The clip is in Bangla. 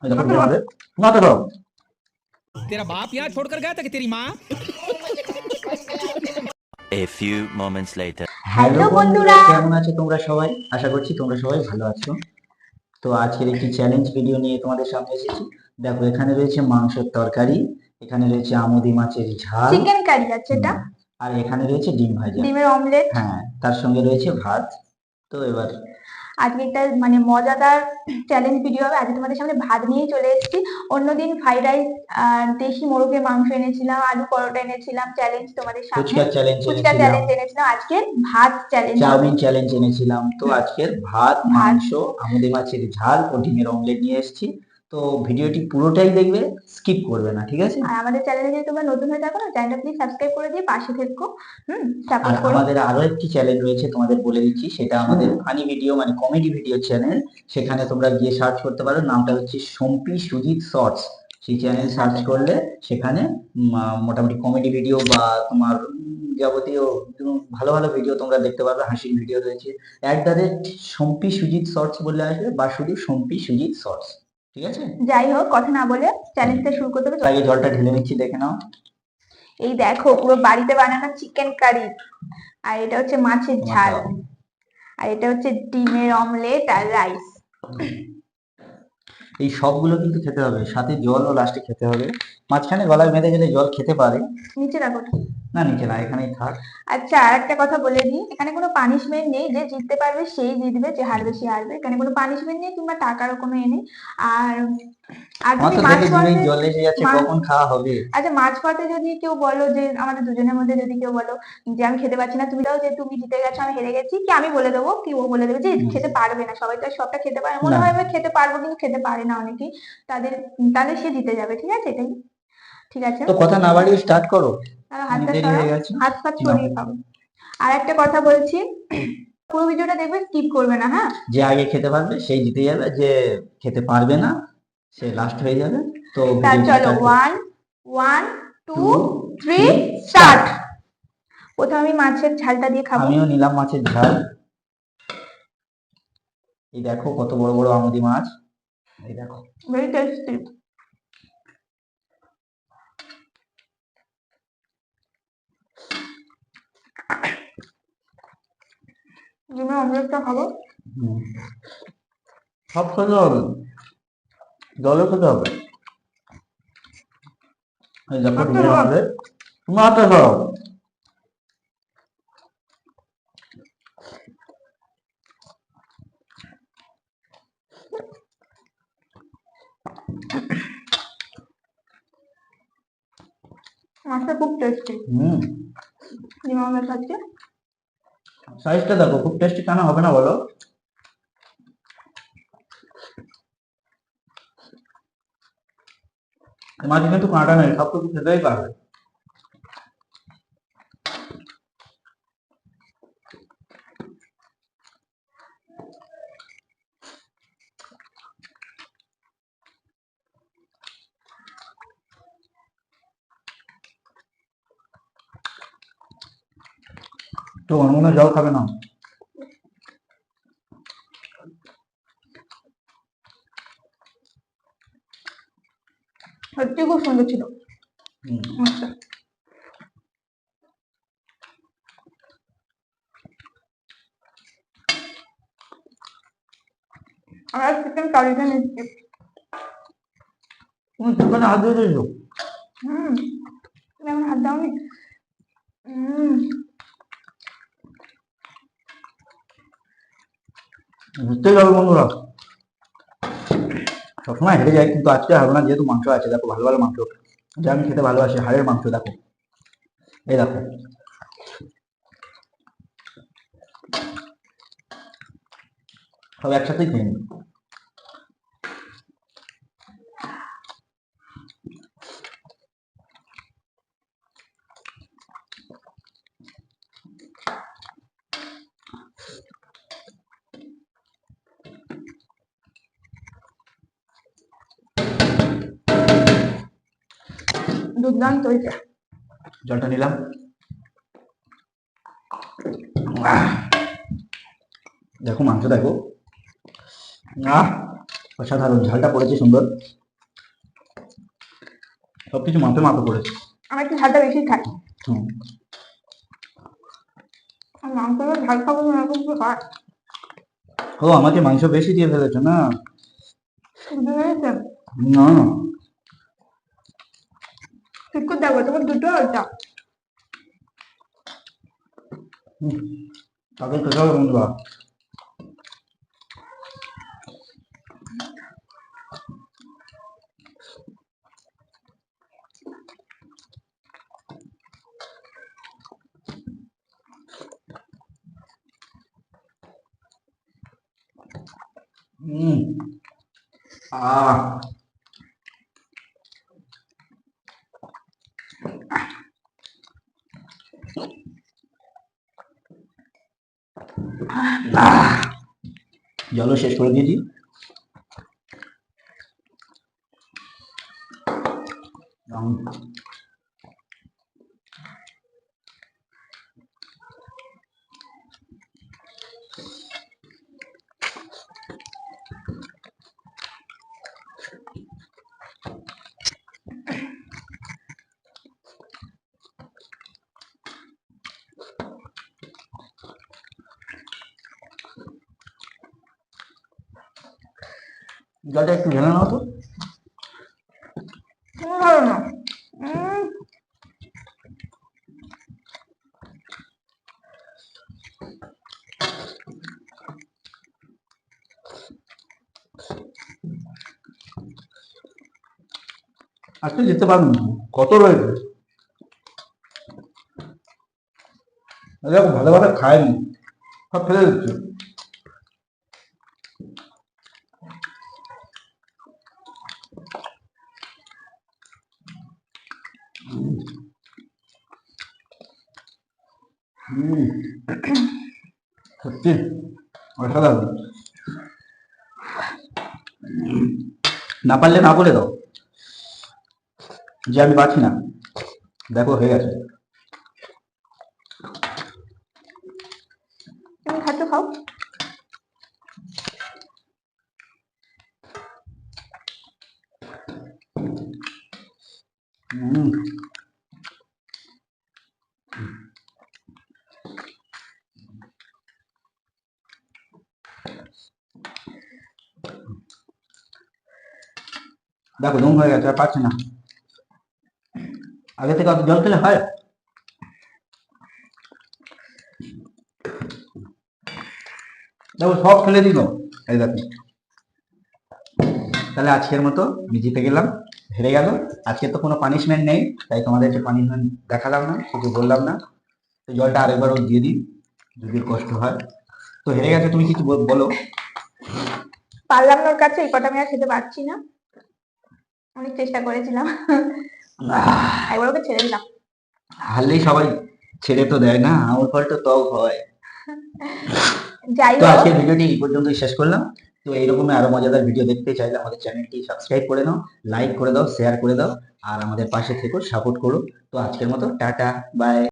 এই দেখো ডিম আমাদের মাথা খাও। तेरा बाप यहाँ छोड़कर गया था कि तेरी माँ? A few moments later. Hello বন্ধুরা, কেমন আছো তোমরা সবাই? আশা করছি তোমরা সবাই ভালো আছো। তো আজকের একটি চ্যালেঞ্জ ভিডিও নিয়ে তোমাদের সামনে এসেছি। দেখো, এখানে রয়েছে মাংসের তরকারি, এখানে রয়েছে আমুদি মাছের ঝাল, চিকেন কারি আছে এটা, আর এখানে রয়েছে ডিম ভাজা, ডিমের অমলেট। হ্যাঁ, তার সঙ্গে রয়েছে ভাত। তো এবার আজকে একটা মজাদার চ্যালেঞ্জ ভিডিও হবে। আজকে তোমাদের সামনে ভাত নিয়েই চলে এসেছি। অন্যদিন ফ্রাইড রাইস আর দেশি মোরগের মাংস এনেছিলাম, আলু পরোটা এনেছিলাম, চ্যালেঞ্জ তোমাদের সামনে ফুচকা চ্যালেঞ্জ ফুচকা চ্যালেঞ্জ এনেছিলাম। আজকে ভাত চ্যালেঞ্জ, চাউমিন চ্যালেঞ্জ এনেছিলাম। তো আজকের ভাত, মাংস, আমুদি মাছের ঝাল ও ডিমের অমলেট নিয়ে এসেছি। তো ভিডিওটি পুরোটাই দেখবে, স্কিপ করবে না, ঠিক আছে? আর আমাদের চ্যানেলে যদি তোমরা নতুন হয়ে থাকো না, চ্যানেলটা প্লিজ সাবস্ক্রাইব করে দিয়ে পাশে থেকো, আর সাপোর্ট করো। আমাদের আরো একটি চ্যানেল রয়েছে, তোমাদের বলে দিচ্ছি, সেটা আমাদের ফানি ভিডিও মানে কমেডি ভিডিও চ্যানেল। সেখানে তোমরা গিয়ে সার্চ করতে পারো, নামটা হচ্ছে সম্পি সুজিত শর্টস। সেই চ্যানেল সার্চ করলে সেখানে মোটামুটি কমেডি ভিডিও বা তোমার যাবতীয় ভালো ভালো ভিডিও তোমরা দেখতে পারবে। হাসির ভিডিও রয়েছে, @সম্পি সুজিত শর্টস বললে আসবে, বা শুধু সম্পি সুজিত শর্টস, ঠিক আছে? যাই হোক, কথা না বলে চ্যালেঞ্জটা শুরু করতে হবে। আগে জলটা ঢেলে নিচ্ছি, দেখে নাও। এই দেখো, পুরো বাড়িতে বানানো চিকেন কারি, আর এটা হচ্ছে মাছের ঝাল, আর এটা হচ্ছে ডিমের অমলেট আর রাইস। এই সবগুলো কিন্তু খেতে হবে, সাথে জলও লাস্টে খেতে হবে। মাঝখানে গলায় বেঁধে গেলে জল খেতে পারে। নিচে রাখো না, নিচে না, এখানেই থাক। আচ্ছা, আর একটা কথা বলে দিই, এখানে কোনো পানিশমেন্ট নেই। যে জিততে পারবে সেই জিতবে, যে হারবে সে হারবে। এখানে কোনো পানিশমেন্ট নেই কিংবা টাকারও কোনো নেই। আর আর আমার যদি তো মাঝ দেখে পথে জিভে জল এসে যাচ্ছে, কখন খাওয়া হবে? আচ্ছা, মাঝ পথে যদি কেউ বলো যে আমাদের দুজনের মধ্যে যদি কেউ বলো যে আমি খেতে পারছি না, তুমি দাও যে তুমি জিতে গেছো, আমি হেরে গেছি, কি আমি বলে দেবো, কি ও বলে দেবে যে খেতে পারবে না। সবাই তো আর সবটা খেতে পারে, মনে হয় আমি খেতে পারবো কিন্তু খেতে পারে না অনেকেই, তাদের তাহলে সে জিতে যাবে, ঠিক আছে? এটাই ঠিক আছে। তো কথা না বাড়িয়ে স্টার্ট করো, হাতটা দেরি হয়ে গেছে। হাত ফাত সরিয়ে খাবো। আর একটা কথা বলছি, পুরো ভিডিওটা দেখবে, স্কিপ করবে না, হ্যাঁ? যে আগে খেতে পারবে সেই জিতে যাবে, যে খেতে পারবে না সে লাস্ট হয়ে যাবে। তো চলো, 1 2 3 স্টার্ট। প্রথমে আমি মাছের ঝালটা দিয়ে খাবো। আমিও নিলাম মাছের ঝাল। এই দেখো কত বড় বড় আমুদি মাছ, এই দেখো, ভেরি টেস্টি। ডিমের অমলেটটা খাবো। সব খেতে হবে, জলও খেতে হবে। এই দেখো ডিমের অমলেট, মাথা খাও। মাছটা খুব টেস্টি। ডিমের অমলেট খাচ্ছি। সাইজটা দেখো, খুব টেস্টি, কেন হবে না বলো? মাছ কিন্তু কাঁটা নেই, সব কিছু খেতেই পারবে। তো মনে হয় জল খাবে না? সত্যি খুব সুন্দর ছিল। আচ্ছা, আর চিকেন কারিটা নিচ্ছি। তুমি চিকেনে হাত দিয়ে দিয়েছো? তুমি এখন হাত দাওনি। বুঝতেই পারবে বন্ধুরা, সবসময় হেরে যায়, কিন্তু আজকে হারবো না, যেহেতু মাংস আছে। দেখো ভালো ভালো মাংস, যা আমি খেতে ভালোবাসি, হাড়ের মাংস। দেখো, এই দেখো, সব একসাথেই খেয়ে নিই। দুর্দান্ত হয়েছে। জলটা নিলাম। দেখো মাংস, দেখো, অসাধারণ, ঝালটা পড়েছে সুন্দর, সবকিছু মাপে মাপে পড়েছে। আমার একটু ঝালটা বেশি খাই। হুম। আর মাংসগুলো ঝাল খাবো না এরকম কি হয়? ও, আমাকে মাংস বেশি দিয়ে ফেলেছো না? বুঝেছেন? না না, ঠিক করে দেখো তোমার দুটো ওটা। তাকে খেতে হবে বন্ধুরা। হুম। আহ আহ, জলও শেষ করে দিয়েছি। উম, জলটা একটু ঢেলে নাও তো। ভালো না। আজকে যেতে পারবেন না, কত রয়েছে। দেখো ভালো ভালো খায়নি, সব ফেলে দিচ্ছে। হুম, সত্যি অসাধারণ। না পারলে না বলে দাও যে আমি পারছি না। দেখো হয়ে গেছে। তুমি খাচ্ছ খাও। হুম। দেখো দম হয়ে গেছে, আর পারছি না। আগে থেকে অত জল খেলে হয়? দেখো সব ফেলে দিল। এই দেখো, তাহলে আজকের মতো আমি জিতে গেলাম, হেরে গেল। আজকে তো কোনো পানিশমেন্ট নেই, তাই তোমাদেরকে পানিশমেন্ট দেখালাম না, কিছু বললাম না। তো জলটা আরেকবার ওর দিয়ে দিই যদি ওর কষ্ট হয়। তো হেরে গেছে, তুমি কিছু বলো। পারলাম না ওর কাছে, এই কটা আমি আর খেতে পারছি না। অনেক চেষ্টা করেছিলাম, একবার ওকে ছেড়ে দিলাম। হারলেই সবাই ছেড়ে তো দেয় না, আমার ফল তো তাও হয়। যাই তো হোক, আজকের ভিডিওটি এই পর্যন্তই শেষ করলাম। তো এইরকমই আরো মজাদার ভিডিও দেখতে চাইলে আমাদের চ্যানেলটি সাবস্ক্রাইব করে নাও, লাইক করে দাও, শেয়ার করে দাও, আর আমাদের পাশে থেকো, সাপোর্ট করো। তো আজকের মতো টাটা, বাই।